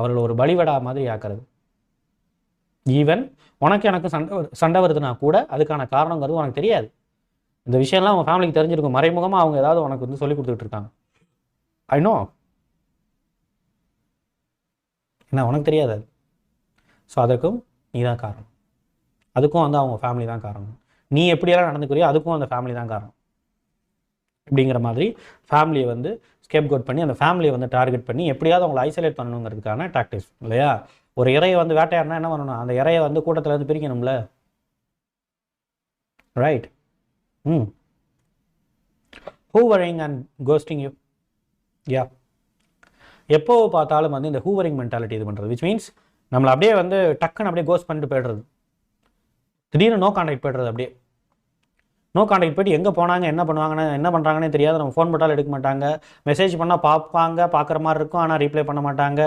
அவர்கள் ஒரு பலிவடா மாதிரி ஆக்கிறது. ஈவன் உனக்கு எனக்கு சண்டை வருதுன்னா கூட அதுக்கான காரணங்கிறது உனக்கு தெரியாது. இந்த விஷயம்லாம் அவங்க ஃபேமிலிக்கு தெரிஞ்சிருக்கும். மறைமுகமாக அவங்க ஏதாவது உனக்கு வந்து சொல்லி கொடுத்துட்டு இருக்காங்க. ஐ நோ, ஏன்னா உனக்கு தெரியாது அது. ஸோ அதுக்கும் நீ தான் காரணம், அதுக்கும் வந்து அவங்க ஃபேமிலி தான் காரணம். நீ எப்படியெல்லாம் நடந்துக்கிறியோ அதுக்கும் அந்த ஃபேமிலி தான் காரணம். அப்படிங்கிற மாதிரி ஃபேமிலியை வந்து ஸ்கேப் கோட் பண்ணி அந்த ஃபேமிலியை வந்து டார்கெட் பண்ணி எப்படியாவது அவங்களை ஐசோலேட் பண்ணணுங்கிறதுக்கான டாக்டிக்ஸ் இல்லையா? ஒரு இறையை வந்து வேட்டையாடினா என்ன பண்ணணும்? அந்த இறையை வந்து கூட்டத்தில் இருந்து பிரிக்கணும்ல, right? Hovering and coasting you. Yeah, எப்போ பார்த்தாலும் வந்து இந்த ஹூவரிங் மென்டாலிட்டி இது பண்ணுறது, விச் மீன்ஸ் நம்மளை அப்படியே வந்து டக்குன்னு அப்படியே கோஸ்ட் பண்ணிட்டு போய்டுறது. திடீர்னு நோ கான்டாக்ட் போய்டுறது. அப்படியே நோ கான்டாக்ட் போய்ட்டு எங்கே போனாங்க, என்ன பண்ணுவாங்கன்னு, என்ன பண்ணுறாங்கன்னே தெரியாது. நம்ம ஃபோன் போட்டாலும் எடுக்க மாட்டாங்க, மெசேஜ் பண்ணால் பார்ப்பாங்க, பார்க்குற மாதிரி இருக்கும், ஆனால் ரீப்ளை பண்ண மாட்டாங்க.